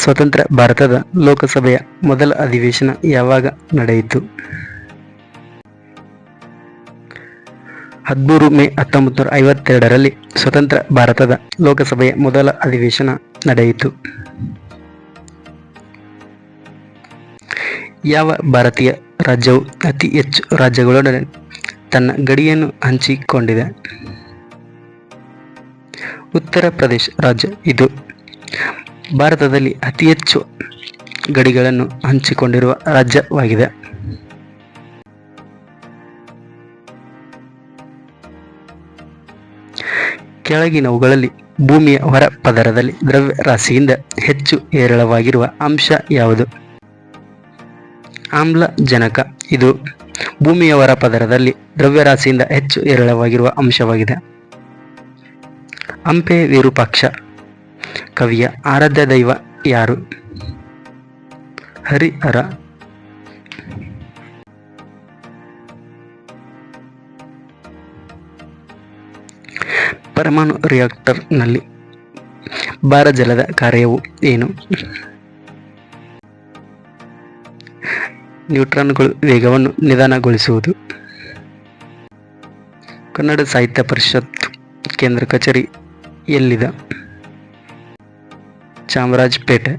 ಸ್ವತಂತ್ರ ಭಾರತದ ಲೋಕಸಭೆಯ ಮೊದಲ ಅಧಿವೇಶನ ಯಾವಾಗ ನಡೆಯಿತು? 13 ಮೇ 1952ರಲ್ಲಿ ಸ್ವತಂತ್ರ ಭಾರತದ ಲೋಕಸಭೆಯ ಮೊದಲ ಅಧಿವೇಶನ ನಡೆಯಿತು. ಯಾವ ಭಾರತೀಯ ರಾಜ್ಯವು ಅತಿ ಹೆಚ್ಚು ರಾಜ್ಯಗಳೊಡನೆ ತನ್ನ ಗಡಿಯನ್ನು ಹಂಚಿಕೊಂಡಿದೆ? ಉತ್ತರ ಪ್ರದೇಶ ರಾಜ್ಯ. ಇದು ಭಾರತದಲ್ಲಿ ಅತಿ ಹೆಚ್ಚು ಗಡಿಗಳನ್ನು ಹಂಚಿಕೊಂಡಿರುವ ರಾಜ್ಯವಾಗಿದೆ. ಕೆಳಗಿನವುಗಳಲ್ಲಿ ಭೂಮಿಯ ಹೊರ ಪದರದಲ್ಲಿ ದ್ರವ್ಯರಾಶಿಯಿಂದ ಹೆಚ್ಚು ಹೇರಳವಾಗಿರುವ ಅಂಶ ಯಾವುದು? ಆಮ್ಲಜನಕ. ಇದು ಭೂಮಿಯ ಹೊರ ಪದರದಲ್ಲಿ ದ್ರವ್ಯರಾಶಿಯಿಂದ ಹೆಚ್ಚು ಹೇರಳವಾಗಿರುವ ಅಂಶವಾಗಿದೆ. ಹಂಪೆ ವಿರೂಪಾಕ್ಷ ಕವಿಯ ಆರಾಧ್ಯ ದೈವ ಯಾರು? ಹರಿಹರ. ಪರಮಾಣು ರಿಯಾಕ್ಟರ್ನಲ್ಲಿ ಭಾರಜಲದ ಕಾರ್ಯವು ಏನು? ನ್ಯೂಟ್ರಾನ್ಗಳು ವೇಗವನ್ನು ನಿಧಾನಗೊಳಿಸುವುದು. ಕನ್ನಡ ಸಾಹಿತ್ಯ ಪರಿಷತ್ ಕೇಂದ್ರ ಕಚೇರಿ ಎಲ್ಲಿದೆ? ಚಾಮರಾಜಪೇಟೆ.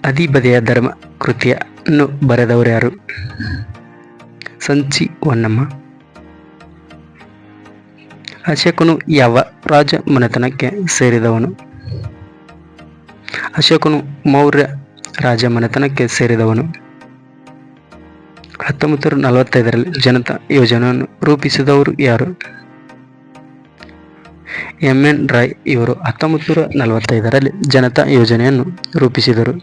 ಅದಿಬದೆಯ ಧರ್ಮ ಕೃತಿಯನ್ನು ಬರೆದವರು ಯಾರು? ಸಂಚಿ ಹೊನ್ನಮ್ಮ. ಅಶೋಕನು ಯಾವ ರಾಜ ಮನೆತನಕ್ಕೆ ಸೇರಿದವನು? ಅಶೋಕನು ಮೌರ್ಯ ರಾಜ ಮನೆತನಕ್ಕೆ ಸೇರಿದವನು. 1945ರಲ್ಲಿ ಜನತಾ ಯೋಜನೆಯನ್ನು ರೂಪಿಸಿದವರು ಯಾರು? ಎನ್ ರಾಯ್. ಇವರು 1945ರಲ್ಲಿ ಜನತಾ ಯೋಜನೆಯನ್ನು ರೂಪಿಸಿದರು.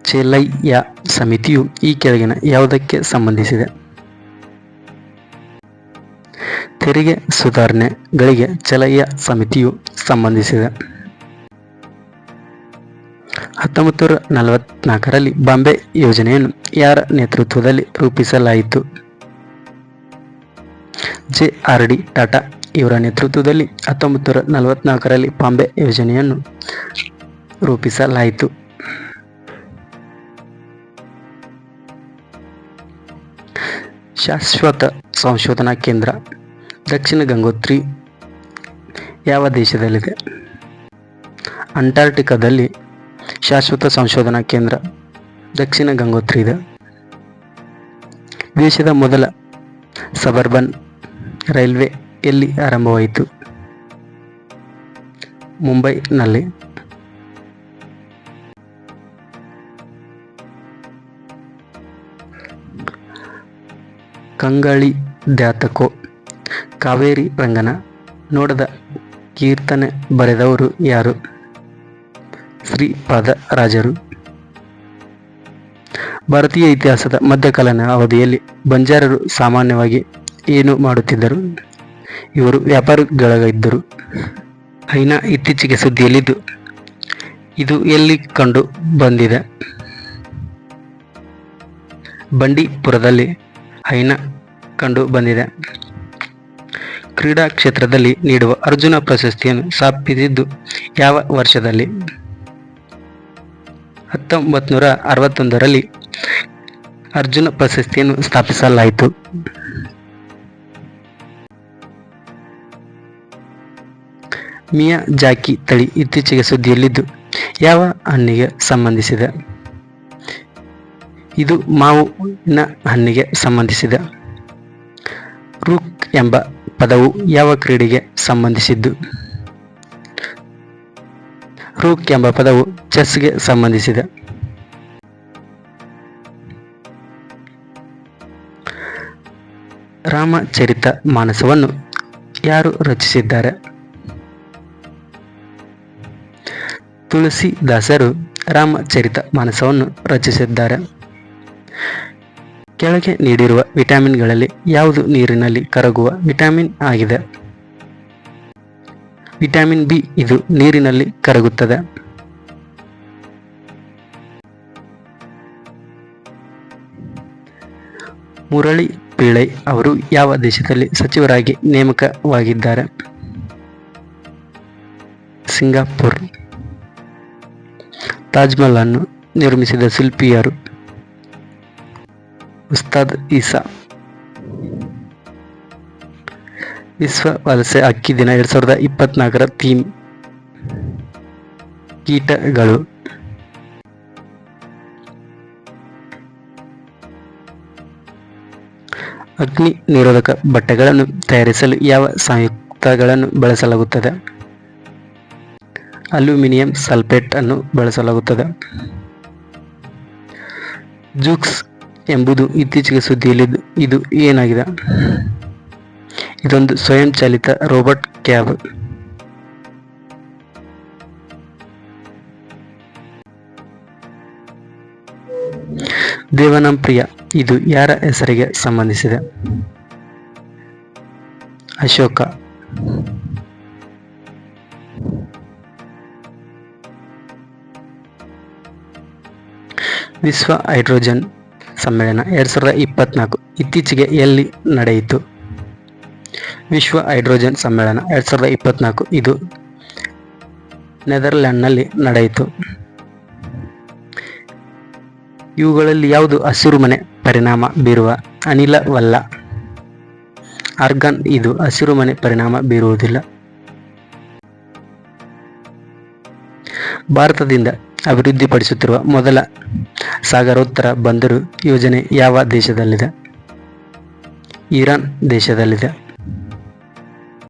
ಚೆಲಯ್ಯ ಸಮಿತಿಯು ಈ ಕೆಳಗಿನ ಯಾವುದಕ್ಕೆ ಸಂಬಂಧಿಸಿದೆ? ತೆರಿಗೆ ಸುಧಾರಣೆಗಳಿಗೆ ಚೆಲಯ್ಯ ಸಮಿತಿಯು ಸಂಬಂಧಿಸಿದೆ. 1944ರಲ್ಲಿ ಬಾಂಬೆ ಯೋಜನೆಯನ್ನು ಯಾರ ನೇತೃತ್ವದಲ್ಲಿ ರೂಪಿಸಲಾಯಿತು? ಜೆ.ಆರ್.ಡಿ. ಟಾಟಾ ಇವರ ನೇತೃತ್ವದಲ್ಲಿ 1944ರಲ್ಲಿ ಬಾಂಬೆ ಯೋಜನೆಯನ್ನು ರೂಪಿಸಲಾಯಿತು. ಶಾಶ್ವತ ಸಂಶೋಧನಾ ಕೇಂದ್ರ ದಕ್ಷಿಣ ಗಂಗೋತ್ರಿ ಯಾವ ದೇಶದಲ್ಲಿದೆ? ಅಂಟಾರ್ಟಿಕಾದಲ್ಲಿ ಶಾಶ್ವತ ಸಂಶೋಧನಾ ಕೇಂದ್ರ ದಕ್ಷಿಣ ಗಂಗೋತ್ರಿ ಇದೆ. ದೇಶದ ಮೊದಲ ಸಬರ್ಬನ್ ರೈಲ್ವೆ ಎಲ್ಲಿ ಆರಂಭವಾಯಿತು? ಮುಂಬೈನಲ್ಲಿ. ಕಂಗಳಿ ದ್ಯಾತಕೋ ಕಾವೇರಿ ರಂಗನ ನೋಡದ ಕೀರ್ತನೆ ಬರೆದವರು ಯಾರು? ಶ್ರೀಪಾದ ರಾಜರು. ಭಾರತೀಯ ಇತಿಹಾಸದ ಮಧ್ಯಕಾಲೀನ ಅವಧಿಯಲ್ಲಿ ಬಂಜಾರರು ಸಾಮಾನ್ಯವಾಗಿ ಏನು ಮಾಡುತ್ತಿದ್ದರು? ಇವರು ವ್ಯಾಪಾರಿಗಳಾಗಿದ್ದರು. ಹೈನಾ ಇತ್ತೀಚೆಗೆ ಸುದ್ದಿಯಲ್ಲಿದ್ದು ಇದು ಎಲ್ಲಿ ಕಂಡು ಬಂದಿದೆ? ಬಂಡೀಪುರದಲ್ಲಿ ಹೈನಾ ಕಂಡು ಬಂದಿದೆ. ಕ್ರೀಡಾ ಕ್ಷೇತ್ರದಲ್ಲಿ ನೀಡುವ ಅರ್ಜುನ ಪ್ರಶಸ್ತಿಯನ್ನು ಸ್ಥಾಪಿಸಿದ್ದು ಯಾವ ವರ್ಷದಲ್ಲಿ? 1961ರಲ್ಲಿ ಅರ್ಜುನ ಪ್ರಶಸ್ತಿಯನ್ನು ಸ್ಥಾಪಿಸಲಾಯಿತು. ಮಿಯಾಜಾಕಿ ತಳಿ ಇತ್ತೀಚೆಗೆ ಸುದ್ದಿಯಲ್ಲಿದ್ದು ಯಾವ ಹಣ್ಣಿಗೆ ಸಂಬಂಧಿಸಿದೆ? ಇದು ಮಾವಿನ ಹಣ್ಣಿಗೆ ಸಂಬಂಧಿಸಿದೆ. ರೂಕ್ ಎಂಬ ಪದವು ಯಾವ ಕ್ರೀಡೆಗೆ ಸಂಬಂಧಿಸಿದ್ದು? ರೂಕ್ ಎಂಬ ಪದವು ಚೆಸ್ಗೆ ಸಂಬಂಧಿಸಿದೆ. ರಾಮಚರಿತ ಮಾನಸವನ್ನು ಯಾರು ರಚಿಸಿದ್ದಾರೆ? ತುಳಸಿದಾಸರು ರಾಮಚರಿತ ಮಾನಸವನ್ನು ರಚಿಸಿದ್ದಾರೆ. ಕೆಳಗೆ ನೀಡಿರುವ ವಿಟಮಿನ್ಗಳಲ್ಲಿ ಯಾವುದು ನೀರಿನಲ್ಲಿ ಕರಗುವ ವಿಟಮಿನ್ ಆಗಿದೆ? Vitamin B. ಇದು ನೀರಿನಲ್ಲಿ ಕರಗುತ್ತದೆ. ಮುರಳಿ ಪಿಳ್ಳೈ ಅವರು ಯಾವ ದೇಶದಲ್ಲಿ ಸಚಿವರಾಗಿ ನೇಮಕವಾಗಿದ್ದಾರೆ? ಸಿಂಗಾಪುರ್. ತಾಜ್ ಮಹಲ್ ಅನ್ನು ನಿರ್ಮಿಸಿದ ಶಿಲ್ಪಿ ಯಾರು? ಉಸ್ತಾದ್ ಈಸಾ. ವಿಶ್ವ ವಲಸೆ ಹಕ್ಕಿ ದಿನ 2024 ಥೀಮ್ ಕೀಟಗಳು. ಅಗ್ನಿ ನಿರೋಧಕ ಬಟ್ಟೆಗಳನ್ನು ತಯಾರಿಸಲು ಯಾವ ಸಂಯುಕ್ತಗಳನ್ನು ಬಳಸಲಾಗುತ್ತದೆ? ಅಲ್ಯೂಮಿನಿಯಂ ಸಲ್ಫೇಟ್ ಅನ್ನು ಬಳಸಲಾಗುತ್ತದೆ. ಜೂಕ್ಸ್ ಎಂಬುದು ಇತ್ತೀಚೆಗೆ ಸುದ್ದಿಯಲ್ಲಿದ್ದು ಇದು ಏನಾಗಿದೆ? ಇದೊಂದು ಸ್ವಯಂಚಾಲಿತ ರೋಬೋಟ್ ಕ್ಯಾಬ್. ದೇವನಂಪ್ರಿಯ ಇದು ಯಾರ ಹೆಸರಿಗೆ ಸಂಬಂಧಿಸಿದೆ? ಅಶೋಕ. ವಿಶ್ವ ಹೈಡ್ರೋಜನ್ ಸಮ್ಮೇಳನ 2024 ಇತ್ತೀಚೆಗೆ ಎಲ್ಲಿ ನಡೆಯಿತು? ವಿಶ್ವ ಹೈಡ್ರೋಜನ್ ಸಮ್ಮೇಳನ 2024 ಇದು ನೆದರ್ಲ್ಯಾಂಡ್ನಲ್ಲಿ ನಡೆಯಿತು. ಇವುಗಳಲ್ಲಿ ಯಾವುದು ಹಸಿರುಮನೆ ಪರಿಣಾಮ ಬೀರುವ ಅನಿಲವಲ್ಲ? ಆರ್ಗಾನ್ ಇದು ಹಸಿರುಮನೆ ಪರಿಣಾಮ ಬೀರುವುದಿಲ್ಲ. ಭಾರತದಿಂದ ಅಭಿವೃದ್ಧಿಪಡಿಸುತ್ತಿರುವ ಮೊದಲ ಸಾಗರೋತ್ತರ ಬಂದರು ಯೋಜನೆ ಯಾವ ದೇಶದಲ್ಲಿದೆ? ಇರಾನ್ ದೇಶದಲ್ಲಿದೆ.